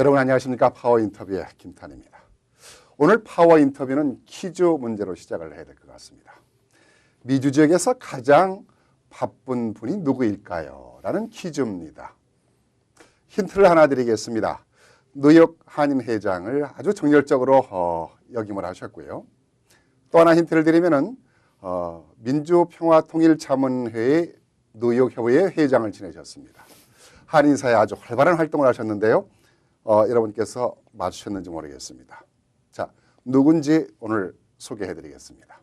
여러분 안녕하십니까? 파워 인터뷰의 김탄입니다. 오늘 파워 인터뷰는 퀴즈 문제로 시작을 해야 될 것 같습니다. 미주 지역에서 가장 바쁜 분이 누구일까요? 라는 퀴즈입니다. 힌트를 하나 드리겠습니다. 뉴욕 한인회장을 아주 정열적으로 역임을 하셨고요. 또 하나 힌트를 드리면은 민주평화통일자문회의 뉴욕 협의회 회장을 지내셨습니다. 한인사에 아주 활발한 활동을 하셨는데요. 여러분께서 맞추셨는지 모르겠습니다. 자, 누군지 오늘 소개해드리겠습니다.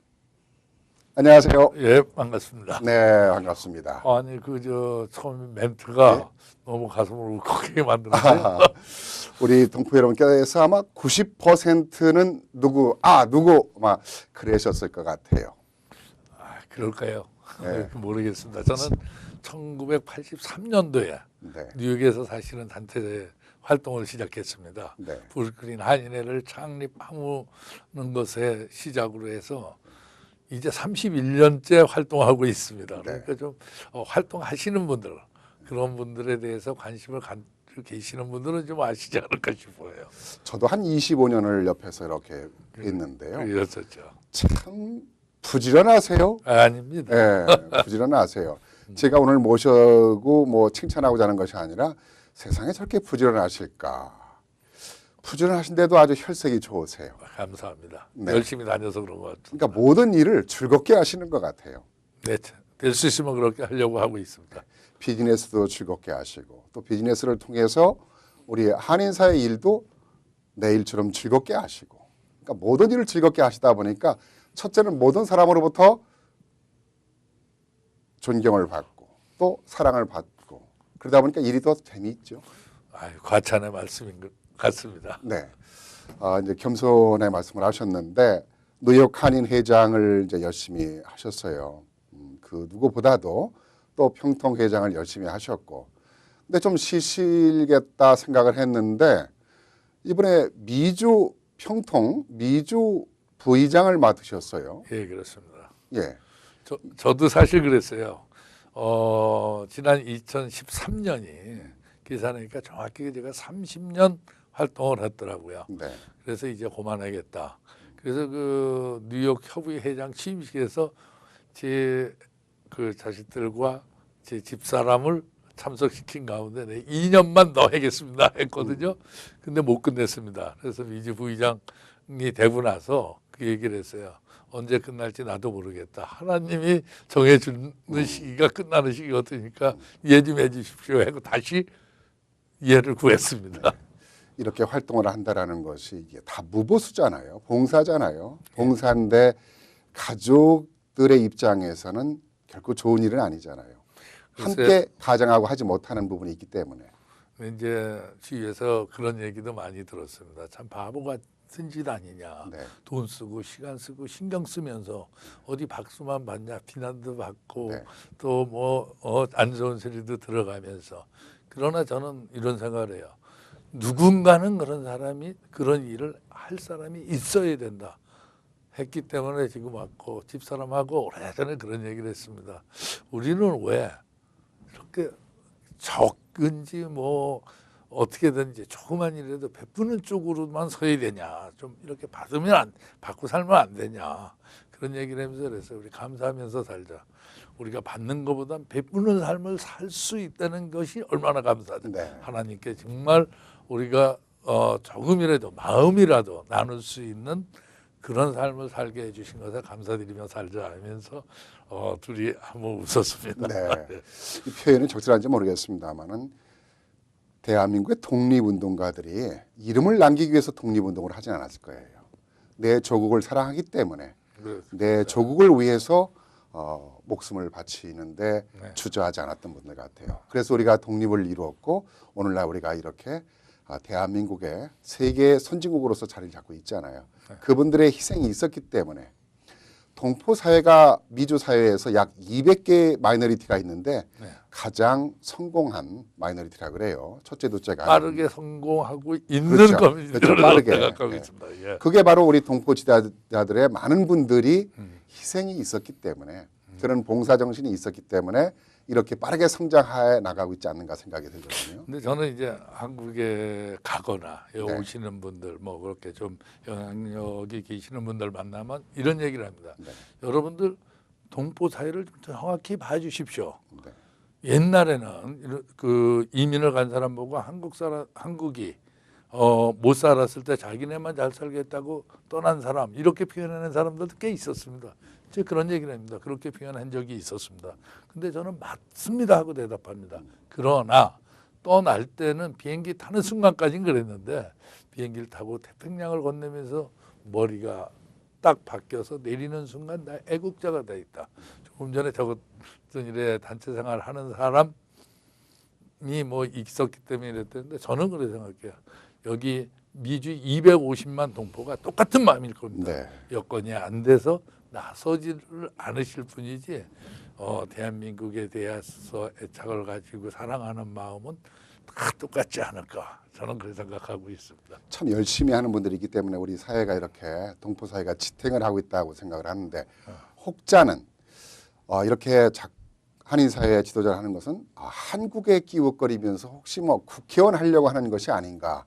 안녕하세요. 예, 반갑습니다. 네, 반갑습니다. 아니 처음 멘트가 네? 너무 가슴을 울컥하게 만드는데요. 우리 동포 여러분께서 아마 90%는 누구 막 그러셨을 것 같아요. 그럴까요? 네. 모르겠습니다. 저는 1983년도에 네. 뉴욕에서 사실은 단체 활동을 시작했습니다. 네. 브루클린 한인회를 창립하는 것에 시작으로 해서 이제 31년째 활동하고 있습니다. 그러니까 좀 활동하시는 분들, 그런 분들에 대해서 관심을 가지고 계시는 분들은 좀 아시지 않을까 싶어요. 저도 한 25년을 옆에서 이렇게 있는데요. 그랬었죠. 참 부지런하세요. 아닙니다. 네, 부지런하세요. 제가 오늘 모셔고 뭐 칭찬하고자 하는 것이 아니라 세상에 저렇게 부지런하실까. 부지런하신데도 아주 혈색이 좋으세요. 감사합니다. 네. 열심히 다녀서 그런 것 같습니다. 그러니까 모든 일을 즐겁게 하시는 것 같아요. 네, 될 수 있으면 그렇게 하려고 하고 있습니다. 비즈니스도 즐겁게 하시고 또 비즈니스를 통해서 우리 한인사의 일도 내 일처럼 즐겁게 하시고, 그러니까 모든 일을 즐겁게 하시다 보니까 첫째는 모든 사람으로부터 존경을 받고 또 사랑을 받고 그러다 보니까 일이 더 재미있죠. 과찬의 말씀인 것 같습니다. 네, 이제 겸손의 말씀을 하셨는데 뉴욕 한인 회장을 이제 열심히 하셨어요. 그 누구보다도 또 평통 회장을 열심히 하셨고, 근데 좀 쉬시겠다 생각을 했는데 이번에 미주 평통 미주 부의장을 맡으셨어요. 예, 그렇습니다. 예. 저도 사실 그랬어요. 지난 2013년이 계산하니까 정확히 제가 30년 활동을 했더라고요. 네. 그래서 이제 그만하겠다. 그래서 그 뉴욕 협의 회장 취임식에서 제 그 자식들과 제 집사람을 참석시킨 가운데 2년만 더 하겠습니다 했거든요. 근데 못 끝냈습니다. 그래서 미주 부의장이 되고 나서 그 얘기를 했어요. 언제 끝날지 나도 모르겠다. 하나님이 정해주는 시기가 끝나는 시기 같으니까 이해 좀 해주십시오 하고 다시 이해를 구했습니다. 네. 이렇게 활동을 한다라는 것이 이게 다 무보수잖아요. 봉사잖아요. 봉사인데 가족들의 입장에서는 결코 좋은 일은 아니잖아요. 함께 가정하고 하지 못하는 부분이 있기 때문에. 이제 주위에서 그런 얘기도 많이 들었습니다. 참 바보 같은 짓 아니냐. 네. 돈 쓰고 시간 쓰고 신경 쓰면서 어디 박수만 받냐. 비난도 받고 네. 또 뭐 안 좋은 소리도 들어가면서. 그러나 저는 이런 생각을 해요. 누군가는 그런 일을 할 사람이 있어야 된다 했기 때문에 지금 왔고, 집사람하고 오래전에 그런 얘기를 했습니다. 우리는 왜 이렇게 적은지 뭐 어떻게든지 조그만 일이라도 베푸는 쪽으로만 서야 되냐, 좀 이렇게 받고 살면 안 되냐, 그런 얘기를 하면서 그래서 우리 감사하면서 살자. 우리가 받는 것보단 베푸는 삶을 살 수 있다는 것이 얼마나 감사하다. 네. 하나님께 정말 우리가 조금이라도 마음이라도 나눌 수 있는 그런 삶을 살게 해주신 것에 감사드리며 살자 하면서 둘이 한번 웃었습니다. 네. 이 표현이 적절한지 모르겠습니다만은 대한민국의 독립운동가들이 이름을 남기기 위해서 독립운동을 하진 않았을 거예요. 내 조국을 사랑하기 때문에 내 조국을 위해서 목숨을 바치는데 주저하지 않았던 분들 같아요. 그래서 우리가 독립을 이루었고 오늘날 우리가 이렇게 대한민국의 세계 선진국으로서 자리를 잡고 있잖아요. 그분들의 희생이 있었기 때문에 동포 사회가 미주 사회에서 약 200개 마이너리티가 있는데 가장 성공한 마이너리티라 그래요. 첫째, 둘째가 빠르게 성공하고 있는 그렇죠. 겁니다. 그렇죠. 빠르게 생각하고 네. 있습니다. 예. 그게 바로 우리 동포 지도자들의 많은 분들이 희생이 있었기 때문에 그런 봉사 정신이 있었기 때문에 이렇게 빠르게 성장해 나가고 있지 않는가 생각이 들거든요. 근데 저는 이제 한국에 가거나 여기 네. 오시는 분들 뭐 그렇게 좀 영향력이 계시는 분들 만나면 이런 얘기를 합니다. 네. 여러분들 동포 사회를 좀 정확히 봐주십시오. 네. 옛날에는 그 이민을 간 사람 보고 한국이 못 살았을 때 자기네만 잘 살겠다고 떠난 사람 이렇게 표현하는 사람들도 꽤 있었습니다. 제가 그런 얘기를 합니다. 그렇게 표현한 적이 있었습니다. 근데 저는 맞습니다 하고 대답합니다. 그러나 떠날 때는 비행기 타는 순간까지는 그랬는데 비행기를 타고 태평양을 건너면서 머리가 딱 바뀌어서 내리는 순간 나 애국자가 돼 있다. 조금 전에 적었던 일에 단체 생활 하는 사람이 뭐 있었기 때문에 이랬는데 저는 그렇게 생각해요. 여기 미주 250만 동포가 똑같은 마음일 겁니다. 네. 여건이 안 돼서 나서지를 않으실 뿐이지 대한민국에 대해서 애착을 가지고 사랑하는 마음은 다 똑같지 않을까 저는 그렇게 생각하고 있습니다. 참 열심히 하는 분들이 있기 때문에 우리 사회가 이렇게 동포 사회가 지탱을 하고 있다고 생각을 하는데 혹자는 이렇게 한인 사회 지도자를 하는 것은 한국에 끼우거리면서 혹시 뭐 국회의원 하려고 하는 것이 아닌가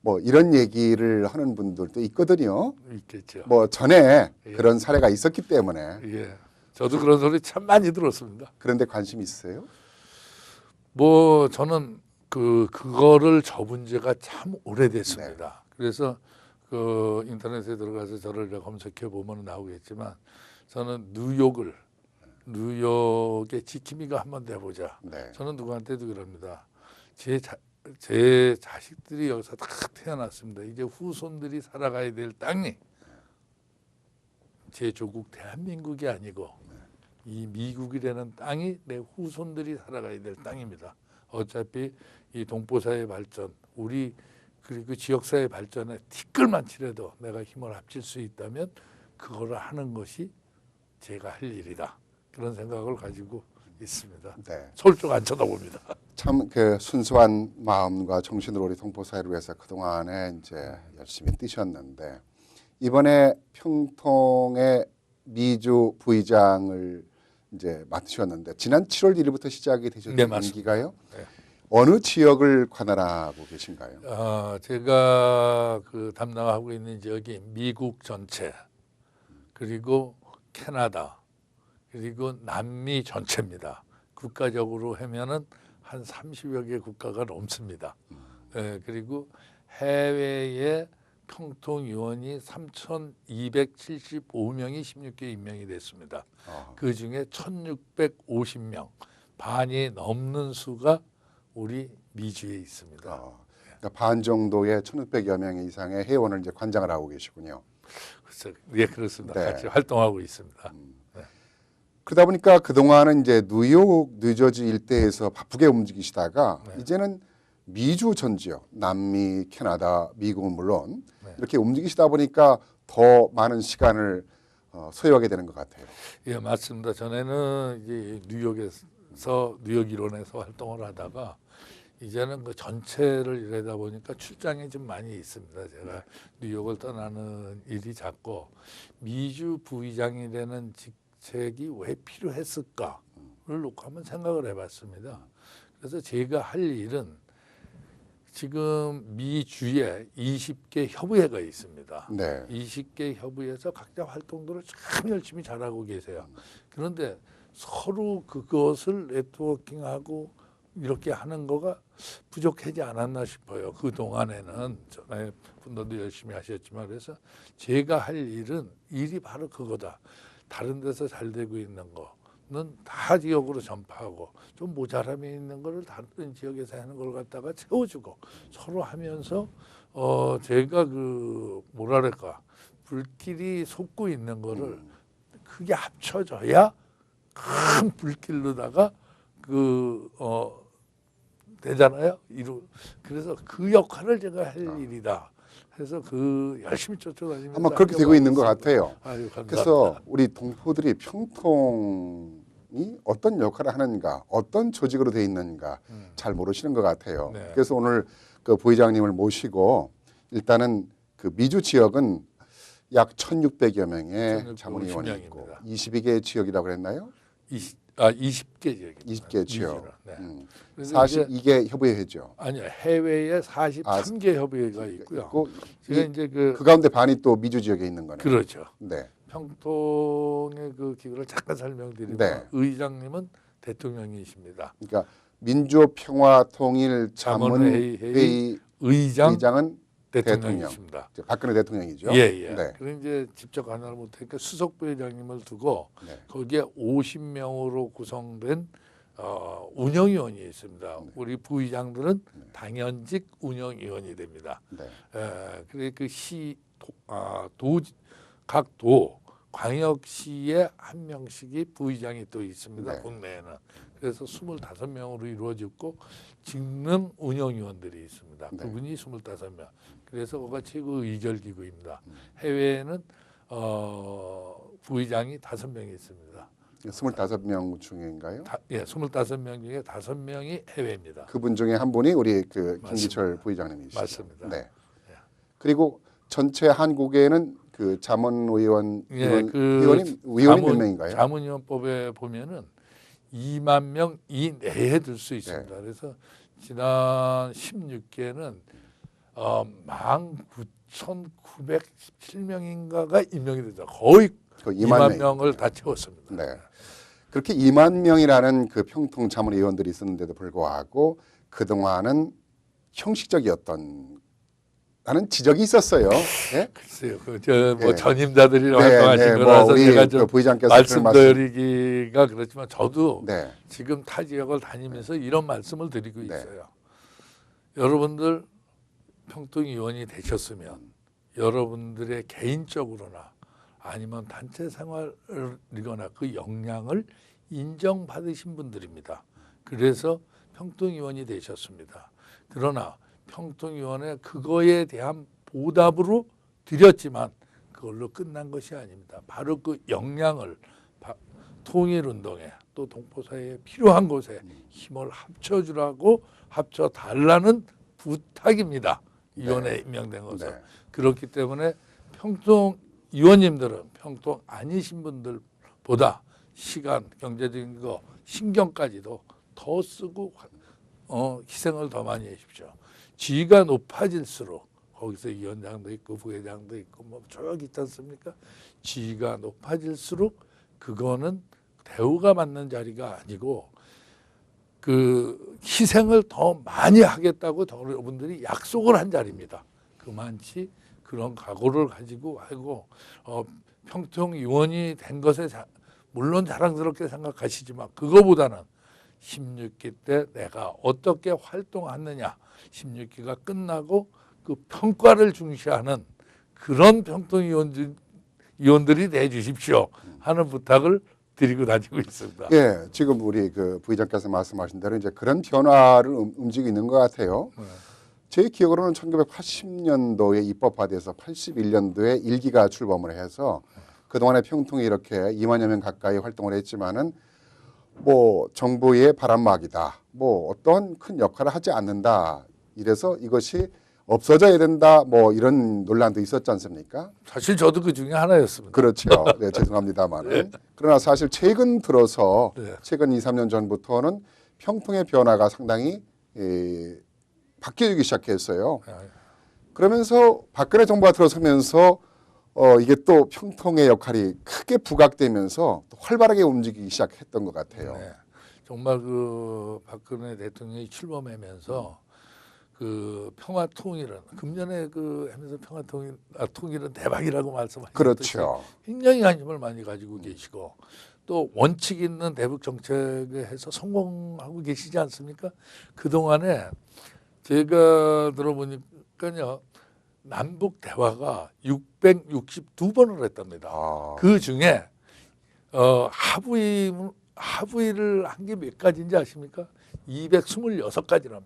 뭐 이런 얘기를 하는 분들도 있거든요. 있겠죠. 뭐 전에 예. 그런 사례가 있었기 때문에 예, 저도 그런 소리 참 많이 들었습니다. 그런데 관심 있으세요? 뭐 저는 그거를 접은 지가 참 오래됐습니다. 그래서 그 인터넷에 들어가서 저를 검색해 보면 나오겠지만 저는 뉴욕의 지킴이가 한번 돼보자. 네. 저는 누구한테도 그럽니다. 제 자식들이 여기서 다 태어났습니다. 이제 후손들이 살아가야 될 땅이 제 조국 대한민국이 아니고 이 미국이라는 땅이 내 후손들이 살아가야 될 땅입니다. 어차피 이 동포사회 발전, 우리 그리고 지역사회 발전에 티끌만 칠해도 내가 힘을 합칠 수 있다면 그거를 하는 것이 제가 할 일이다. 그런 생각을 가지고 있습니다. 네. 솔직 안 쳐다봅니다. 참 그 순수한 마음과 정신으로 우리 동포 사회를 위해서 그 동안에 이제 열심히 뛰셨는데 이번에 평통의 미주 부의장을 이제 맡으셨는데 지난 7월 1일부터 시작이 되셨던 네, 맞습니다. 임기가요? 네. 어느 지역을 관할하고 계신가요? 제가 그 담당하고 있는 지역이 미국 전체 그리고 캐나다 그리고 남미 전체입니다. 국가적으로 하면은 한 30여 개 국가가 넘습니다. 그리고 해외에 평통위원이 3,275명이 16개 임명이 됐습니다. 그 중에 1,650명, 반이 넘는 수가 우리 미주에 있습니다. 그러니까 반 정도의 1,600여 명 이상의 회원을 이제 관장을 하고 계시군요. 그래서 예 그렇습니다. 네. 같이 활동하고 있습니다. 그러다 보니까 그동안은 이제 뉴욕, 뉴저지 일대에서 바쁘게 움직이시다가 네. 이제는 미주 전 지역, 남미, 캐나다, 미국은 물론 네. 이렇게 움직이시다 보니까 더 많은 시간을 소요하게 되는 것 같아요. 예 맞습니다. 전에는 이제 뉴욕에서 뉴욕 일원에서 활동을 하다가 이제는 그 전체를 일하다 보니까 출장이 좀 많이 있습니다. 제가 뉴욕을 떠나는 일이 잦고 미주 부의장이 되는 직책이 왜 필요했을까를 놓고 한번 생각을 해봤습니다. 그래서 제가 할 일은 지금 미주에 20개 협의회가 있습니다. 네. 20개 협의회에서 각자 활동들을 참 열심히 잘하고 계세요. 그런데 서로 그것을 네트워킹하고 이렇게 하는 거가 부족하지 않았나 싶어요. 그 동안에는 전에 분들도 열심히 하셨지만 그래서 제가 할 일이 바로 그거다. 다른 데서 잘 되고 있는 거는 다 지역으로 전파하고 좀 모자람이 있는 거를 다른 지역에서 하는 걸 갖다가 채워주고 서로 하면서 제가 그 뭐랄까 불길이 솟고 있는 거를 크게 합쳐져야 큰 불길로다가 되잖아요. 그래서 그 역할을 제가 할 일이다. 그래서 열심히 쫓아다니면서 아마 그렇게 되고 있는 것 있습니다. 같아요. 아유, 감사합니다. 그래서 우리 동포들이 평통이 어떤 역할을 하는가, 어떤 조직으로 돼 있는가 잘 모르시는 것 같아요. 네. 그래서 오늘 그 부의장님을 모시고 일단은 그 미주 지역은 약 1,600여 명의 1,650 자문위원이 있고 명입니다. 22개 지역이라고 그랬나요? 20개 지역입니다. 20개 지역. 네. 그래서 42개 협의회죠. 아니요, 해외에 43개 협의회가 있고요. 있고, 제가 이제 그 가운데 반이 또 미주 지역에 있는 거네요. 그렇죠. 네. 평통의 그 기구를 잠깐 설명드리면 네. 의장님은 대통령이십니다. 그러니까 민주평화통일자문회의 의장은 대통령이십니다. 박근혜 대통령이죠. 예. 네. 그리고 이제 직접 관할을 못하니까 수석 부회장님을 두고 네. 거기에 50명으로 구성된 운영위원이 있습니다. 네. 우리 부의장들은 당연직 운영위원이 됩니다. 네. 그래 각도 광역시에 한 명씩이 부의장이 또 있습니다. 네. 국내에는. 그래서 25명으로 이루어졌고 직능 운영위원들이 있습니다. 네. 그분이 25명. 그래서 그가 최고 의결기구입니다. 해외에는 부의장이 5명이 있습니다. 25명 중인가요? 25명 중에 5명이 해외입니다. 그분 중에 한 분이 우리 그 김기철 맞습니다. 부의장님이시죠. 맞습니다. 네. 그리고 전체 한국에는 그 자문위원 위원이 몇 명인가요? 자문위원법에 보면은 2만 명 이내에 들 수 있습니다. 네. 그래서 지난 16개는 19,917명인가가 임명이 되죠. 거의 그 2만 명을 다 채웠습니다. 네. 그렇게 2만 명이라는 그 평통 자문위원들이 있었는데도 불구하고 그동안은 형식적이었던 하는 지적이 있었어요. 네? 글쎄요, 뭐 네. 전임자들이 네, 활동하신 네, 거라서 우리 제가 좀 그 부의장께서 말씀드리기가 그렇지만 저도 네. 지금 타 지역을 다니면서 이런 말씀을 드리고 네. 있어요. 여러분들 평통위원이 되셨으면 여러분들의 개인적으로나 아니면 단체 생활이거나 그 역량을 인정받으신 분들입니다. 그래서 평통위원이 되셨습니다. 그러나 평통위원회 그거에 대한 보답으로 드렸지만 그걸로 끝난 것이 아닙니다. 바로 그 역량을 통일운동에 또 동포사회에 필요한 곳에 힘을 합쳐달라는 부탁입니다. 위원회에 임명된 것은. 네. 그렇기 때문에 평통위원님들은 평통 아니신 분들보다 시간, 경제적인 거, 신경까지도 더 쓰고 희생을 더 많이 해주십시오. 지위가 높아질수록 거기서 위원장도 있고 부회장도 있고 뭐 저기 있지 않습니까? 지위가 높아질수록 그거는 대우가 받는 자리가 아니고 그 희생을 더 많이 하겠다고 여러분들이 약속을 한 자리입니다. 그만치 그런 각오를 가지고 하고 평통위원이 된 것에 물론 자랑스럽게 생각하시지만 그거보다는 16기 때 내가 어떻게 활동했느냐 16기가 끝나고 그 평가를 중시하는 그런 평통위원들이 돼 주십시오 하는 부탁을 드리고 다니고 있습니다. 예, 지금 우리 그 부의장께서 말씀하신 대로 이제 그런 변화를 움직이고 있는 것 같아요. 제 기억으로는 1980년도에 입법화돼서 81년도에 1기가 출범을 해서 그동안에 평통이 이렇게 2만여 명 가까이 활동을 했지만은 뭐 정부의 바람막이다. 뭐 어떤 큰 역할을 하지 않는다. 이래서 이것이 없어져야 된다. 뭐 이런 논란도 있었지 않습니까? 사실 저도 그 중에 하나였습니다. 그렇죠. 네, 죄송합니다만은. 그러나 사실 최근 들어서 최근 2, 3년 전부터는 평통의 변화가 상당히 바뀌기 시작했어요. 그러면서 박근혜 정부가 들어서면서 이게 또 평통의 역할이 크게 부각되면서 또 활발하게 움직이기 시작했던 것 같아요. 네. 정말 그 박근혜 대통령이 출범하면서 그 평화통일은 금년에 그 하면서 통일은 대박이라고 말씀하셨듯이 그렇죠. 굉장히 관심을 많이 가지고 계시고 또 원칙 있는 대북 정책에 해서 성공하고 계시지 않습니까? 그 동안에 제가 들어보니까요. 남북 대화가 662번을 했답니다. 그 중에 합의를 한 게 몇 가지인지 아십니까? 226가지랍니다.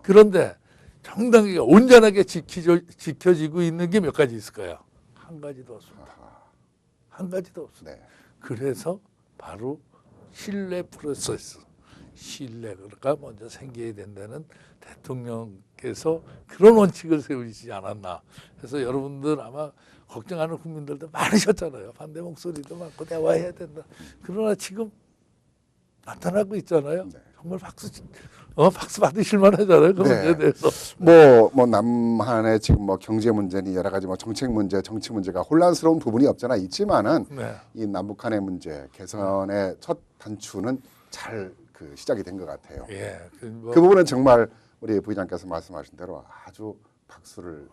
그런데 정당하게 온전하게 지켜지고 있는 게 몇 가지 있을까요? 한 가지도 없습니다. 한 가지도 없습니다. 네. 그래서 바로 신뢰 프로세스, 신뢰가 먼저 생겨야 된다는 대통령께서 그런 원칙을 세우시지 않았나. 그래서 여러분들 아마 걱정하는 국민들도 많으셨잖아요. 반대 목소리도 많고 대화해야 된다. 그러나 지금 나타나고 있잖아요. 네. 정말 박수 받으실 만하잖아요. 그 네. 문제에 대해서. 뭐 남한의 지금 뭐 경제 문제니 여러 가지 뭐 정책 문제, 정치 문제가 혼란스러운 부분이 없잖아 있지만은 네. 이 남북한의 문제 개선의 첫 단추는 잘 그 시작이 된 것 같아요. 예. 그 부분은 정말 우리 부의장께서 말씀하신 대로 아주 박수를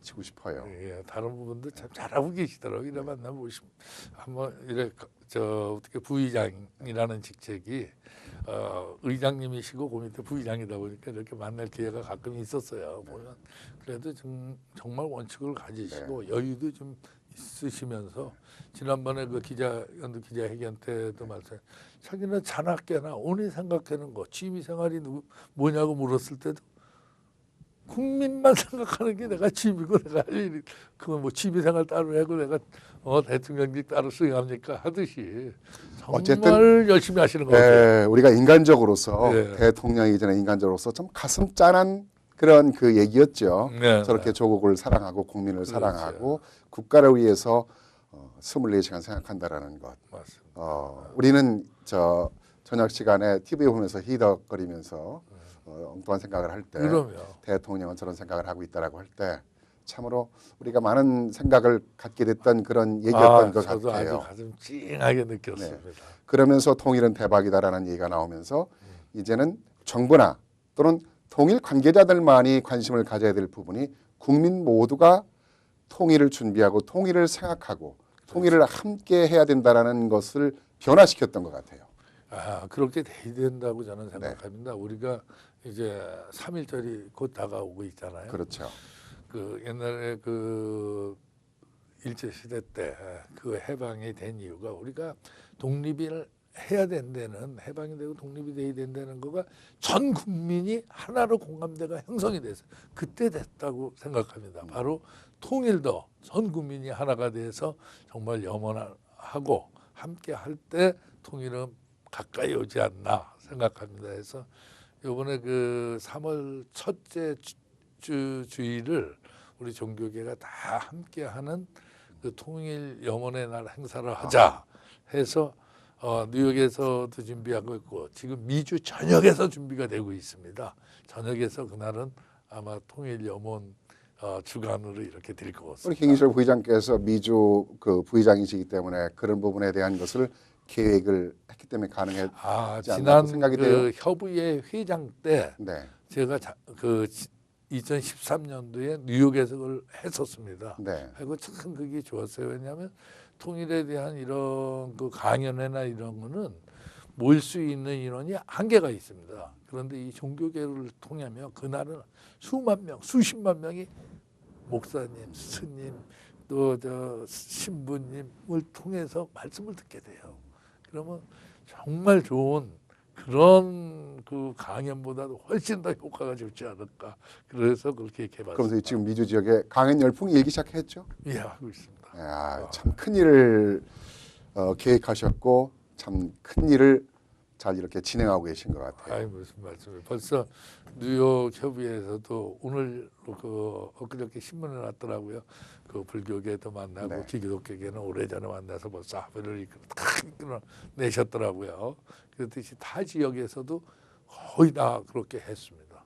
치고 싶어요. 예, 다른 부분도 참 잘하고 계시더라고요. 이래 만나보시면 한번 이래 어떻게 부의장이라는 직책이 의장님이시고 그 밑에 부의장이다 보니까 이렇게 만날 기회가 가끔 있었어요. 보면 그래도 정말 원칙을 가지시고 여유도 좀 있으시면서 지난번에 그 연두 기자회견 때도 말씀, 자기는 자나깨나 오늘 생각하는 거 취미 생활이 뭐냐고 물었을 때도 국민만 생각하는 게 내가 취미고 내가 할 일이 그건 뭐 취미 생활 따로 하고 내가 대통령직 따로 수행합니까 하듯이 정말 어쨌든 열심히 하시는 것 같아요. 우리가 인간적으로서 네. 대통령이기 전에 인간적으로서 좀 가슴 짠한 그런 그 얘기였죠. 네, 저렇게 조국을 사랑하고 국민을 그렇죠. 사랑하고 국가를 위해서 24시간 생각한다라는 것. 맞습니다. 우리는 저녁 시간에 TV 보면서 히덕거리면서 엉뚱한 생각을 할 때 그럼요. 대통령은 저런 생각을 하고 있다라고 할 때 참으로 우리가 많은 생각을 갖게 됐던 그런 얘기였던 것 저도 같아요. 아주 가슴 찡하게 느꼈습니다. 그러면서 통일은 대박이다라는 얘기가 나오면서 이제는 정부나 또는 통일 관계자들만이 관심을 가져야 될 부분이 국민 모두가 통일을 준비하고 통일을 생각하고 통일을 함께 해야 된다라는 것을 변화시켰던 것 같아요. 그렇게 돼야 된다고 저는 생각합니다. 우리가 이제 3.1절이 곧 다가오고 있잖아요. 그렇죠. 그 옛날에 그 일제 시대 때 그 해방이 된 이유가 우리가 독립을 해야 된다는 해방이 되고 독립이 돼야 된다는 거가 전 국민이 하나로 공감대가 형성이 돼서 그때 됐다고 생각합니다. 바로 통일도 전 국민이 하나가 돼서 정말 염원하고 함께 할 때 통일은 가까이 오지 않나 생각합니다. 그래서 이번에 그 3월 첫째 주일을 우리 종교계가 다 함께하는 그 통일 염원의 날 행사를 하자 해서 뉴욕에서도 준비하고 있고 지금 미주 전역에서 준비가 되고 있습니다. 전역에서 그날은 아마 통일 염원 주간으로 이렇게 될 것 같습니다. 우리 김기철 부의장께서 미주 그 부의장이시기 때문에 그런 부분에 대한 것을 계획을 했기 때문에 가능했지 않나 지난 생각이 그 돼요. 협의회 회장 때 네, 제가 그 2013년도에 뉴욕에서 그걸 했었습니다. 네, 그리고 참 그게 좋았어요. 왜냐하면 통일에 대한 이런 그 강연회나 이런 거는 모일 수 있는 인원이 한계가 있습니다. 그런데 이 종교계를 통하면 그날은 수만 명, 수십만 명이 목사님, 스님, 또 신부님을 통해서 말씀을 듣게 돼요. 그러면 정말 좋은 그런 그 강연보다도 훨씬 더 효과가 좋지 않을까. 그래서 그렇게 해봤습니다. 그러면서 지금 미주 지역에 강연 열풍이 일기 시작했죠. 예, 하고 있습니다. 참 큰 일을 계획하셨고 참 큰 일을 잘 이렇게 진행하고 계신 것 같아요. 무슨 말씀을. 벌써 뉴욕 협의회에서도 오늘 엊그저께 신문에 났더라고요. 그 불교계도 만나고 네. 기독교계는 오래전에 만나서 벌써 합의를 이끌어내셨더라고요. 그렇듯이 타 지역에서도 거의 다 그렇게 했습니다.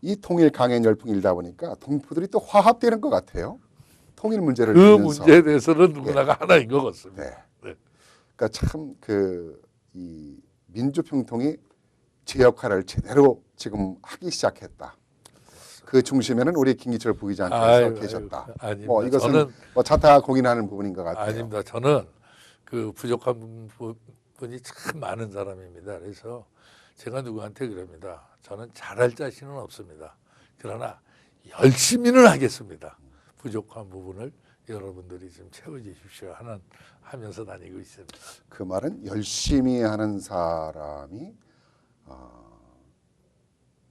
이 통일 강연 열풍이 일다 보니까 동포들이 또 화합되는 것 같아요. 통일 문제를 그 보면서. 문제에 대해서는 누구나가 하나인 것 같습니다. 네. 네. 그러니까 참 이 민주평통이 제 역할을 제대로 지금 하기 시작했다. 그 중심에는 우리 김기철 부의장께서 계셨다. 아닙니다. 뭐 이것은 저는 자타 공인하는 부분인 것 같아요. 아닙니다. 저는 그 부족한 부분이 참 많은 사람입니다. 그래서 제가 누구한테 그럽니다. 저는 잘할 자신은 없습니다. 그러나 열심히는 하겠습니다. 부족한 부분을 여러분들이 좀 채워주십시오 하면서 다니고 있습니다. 그 말은 열심히 하는 사람이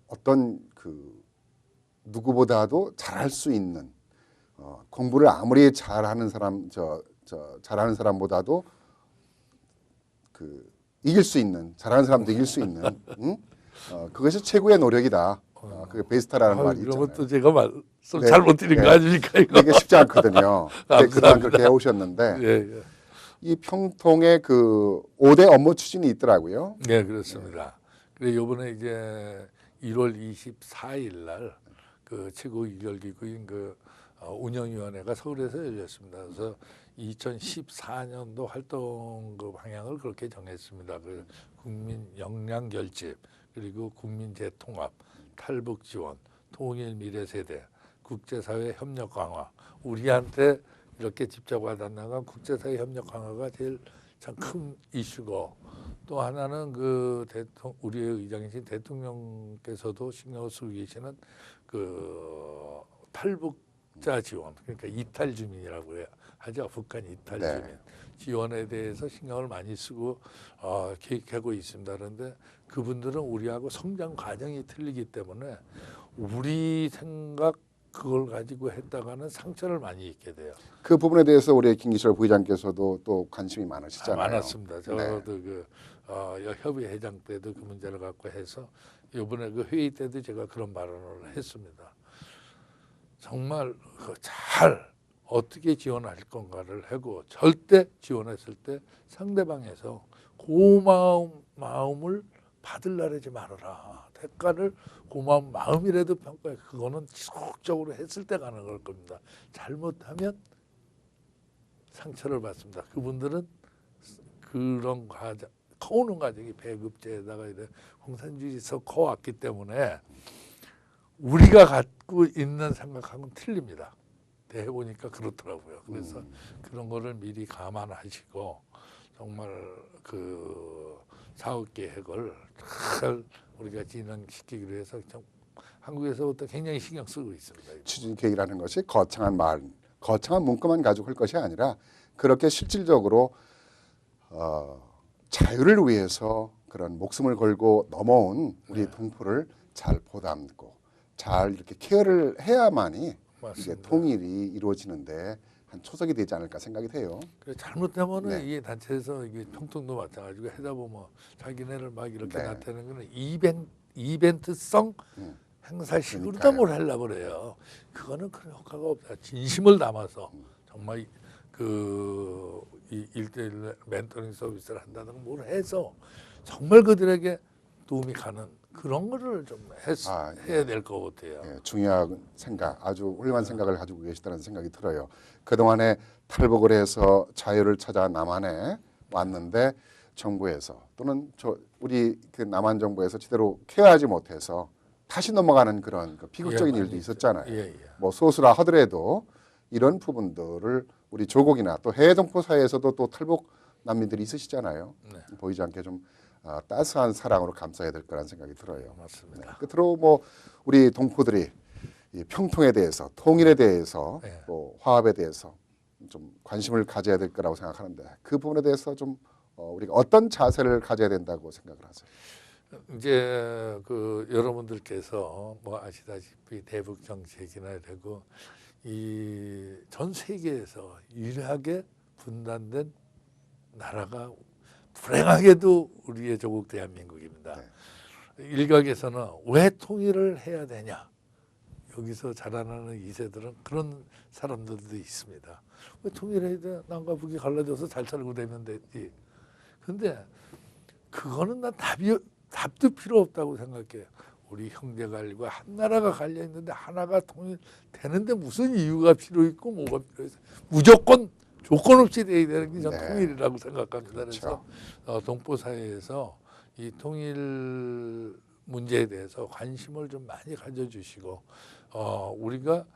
어떤 그 누구보다도 잘할 수 있는 공부를 아무리 잘하는 사람 잘하는 사람보다도 그 이길 수 있는 잘하는 사람도 이길 수 있는 그것이 최고의 노력이다. 그게 베스트라는 말이 있잖아요. 그런 것도 제가 말씀 네, 잘못 드린 거 아닙니까 이거? 이게 쉽지 않거든요. 그동안 그렇게 해오셨는데 예. 이 평통의 그 5대 업무 추진이 있더라고요. 네, 그렇습니다. 그래 요번에 이제 1월 24일 날 그 최고 의결기구인 그 운영위원회가 서울에서 열렸습니다. 그래서 2014년도 활동 그 방향을 그렇게 정했습니다. 그 국민 역량 결집, 그리고 국민 재통합, 탈북 지원, 통일 미래 세대, 국제사회 협력 강화. 우리한테 이렇게 직접 와닿는 국제사회 협력 강화가 제일 참 큰 이슈고, 또 하나는 그 우리의 의장이신 대통령께서도 신경을 쓰고 계시는 그 탈북자 지원, 그러니까 이탈 주민이라고 하죠. 북한 이탈 네. 주민 지원에 대해서 신경을 많이 쓰고 계획하고 있습니다. 그런데 그분들은 우리하고 성장 과정이 틀리기 때문에 우리 생각 그걸 가지고 했다가는 상처를 많이 입게 돼요. 그 부분에 대해서 우리 김기철 부의장께서도 또 관심이 많으시잖아요. 많았습니다. 저도 네. 그 협의 회장 때도 그 문제를 갖고 해서 이번에 그 회의 때도 제가 그런 발언을 했습니다. 정말 잘 어떻게 지원할 건가를 하고, 절대 지원했을 때 상대방에서 고마운 마음을 받으려 하지 말아라. 대가를 고마운 마음이라도 평가해. 그거는 지속적으로 했을 때 가능할 겁니다. 잘못하면 상처를 받습니다. 그분들은 그런 과정, 커오는 과정이 배급제에다가 이런 공산주의에서 커왔기 때문에 우리가 갖고 있는 생각하고는 틀립니다. 대해보니까 그렇더라고요. 그래서 그런 거를 미리 감안하시고 정말 그 사업 계획을 잘 우리가 진행시키기로 해서 한국에서부터 굉장히 신경 쓰고 있습니다. 추진 계획이라는 것이 거창한 말, 거창한 문구만 가지고 할 것이 아니라 그렇게 실질적으로 자유를 위해서 그런 목숨을 걸고 넘어온 우리 동포를 잘 보담고 잘 이렇게 케어를 해야만이 이게 통일이 이루어지는데 한 초석이 되지 않을까 생각이 돼요. 그래, 잘못되면은 네. 이게 단체에서 이게 평통도 마찬가지고 하다 보면 자기네를 막 이렇게 네. 나타내는 거는 이벤트성 행사식으로 다 그러니까요. 뭘 하려고 그래요. 그거는 그런 효과가 없다. 진심을 담아서 정말 그 이 1대1 멘토링 서비스를 한다든가 뭘 해서 정말 그들에게 도움이 가는 그런 거를 좀 해야 될 것 같아요. 예, 중요한 생각, 아주 훌륭한 생각을 가지고 계시다는 생각이 들어요. 그동안에 탈북을 해서 자유를 찾아 남한에 왔는데 정부에서 또는 우리 그 남한 정부에서 제대로 케어하지 못해서 다시 넘어가는 그런 그 비극적인 예, 일도 있었잖아요. 예, 예. 뭐 소수라 하더라도 이런 부분들을 우리 조국이나 또 해외 동포 사이에서도 또 탈북 난민들이 있으시잖아요. 네. 보이지 않게 좀 따스한 사랑으로 감싸야 될 거라는 생각이 들어요. 맞습니다. 끝으로 뭐 우리 동포들이 이 평통에 대해서, 통일에 대해서, 네. 또 화합에 대해서 좀 관심을 가져야 될 거라고 생각하는데 그 부분에 대해서 좀 우리가 어떤 자세를 가져야 된다고 생각을 하세요? 이제 그 여러분들께서 뭐 아시다시피 대북 정책이나 되고 이 전 세계에서 유일하게 분단된 나라가 불행하게도 우리의 조국 대한민국입니다. 네. 일각에서는 왜 통일을 해야 되냐, 여기서 자라나는 2세들은 그런 사람들도 있습니다. 왜 통일해야 돼? 남과 북이 갈라져서 잘 살고 되면 되지. 근데 그거는 난 답도 필요 없다고 생각해요. 우리 형제갈과 한 나라가 갈려 있는데 하나가 통일되는데 무슨 이유가 필요 있고 뭐가 필요해서 무조건 조건 없이 돼야 되는 게 전 네. 통일이라고 생각합니다. 그렇죠. 그래서 동포 사회에서 이 통일 문제에 대해서 관심을 좀 많이 가져주시고 우리가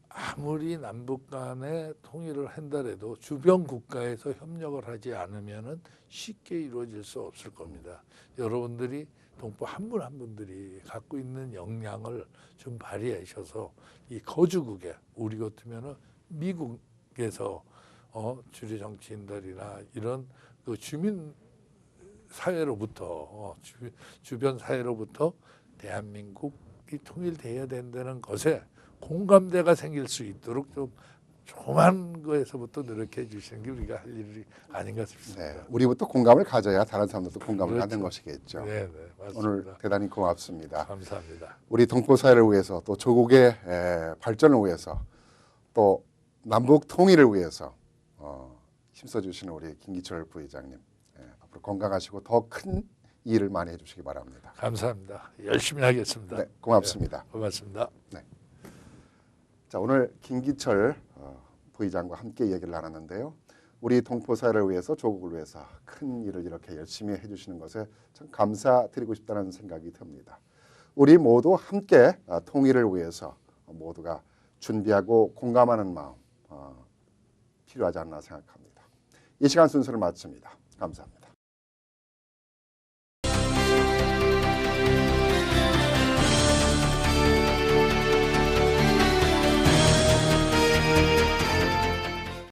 아무리 남북 간에 통일을 한다래도 주변 국가에서 협력을 하지 않으면은 쉽게 이루어질 수 없을 겁니다. 여러분들이 동포 한 분 한 분들이 갖고 있는 역량을 좀 발휘하셔서 이 거주국에, 우리 같으면은 미국에서 주류 정치인들이나 이런 그 주민 사회로부터 주변 사회로부터 대한민국이 통일돼야 된다는 것에 공감대가 생길 수 있도록 좀 조그만 거에서부터 노력해 주시는 게 우리가 할 일이 아닌가 싶습니다. 네. 우리부터 공감을 가져야 다른 사람들도 공감을 그렇죠. 갖는 것이겠죠. 네, 맞습니다. 오늘 대단히 고맙습니다. 감사합니다. 우리 동포 사회를 위해서 또 조국의 발전을 위해서 또 남북 통일을 위해서 힘써주시는 우리 김기철 부회장님, 앞으로 건강하시고 더 큰 일을 많이 해주시기 바랍니다. 감사합니다. 열심히 하겠습니다. 네, 고맙습니다. 고맙습니다. 자, 오늘 김기철 부의장과 함께 얘기를 나눴는데요. 우리 동포사회를 위해서, 조국을 위해서 큰 일을 이렇게 열심히 해주시는 것에 참 감사드리고 싶다는 생각이 듭니다. 우리 모두 함께 통일을 위해서 모두가 준비하고 공감하는 마음 필요하지 않나 생각합니다. 이 시간 순서를 마칩니다. 감사합니다.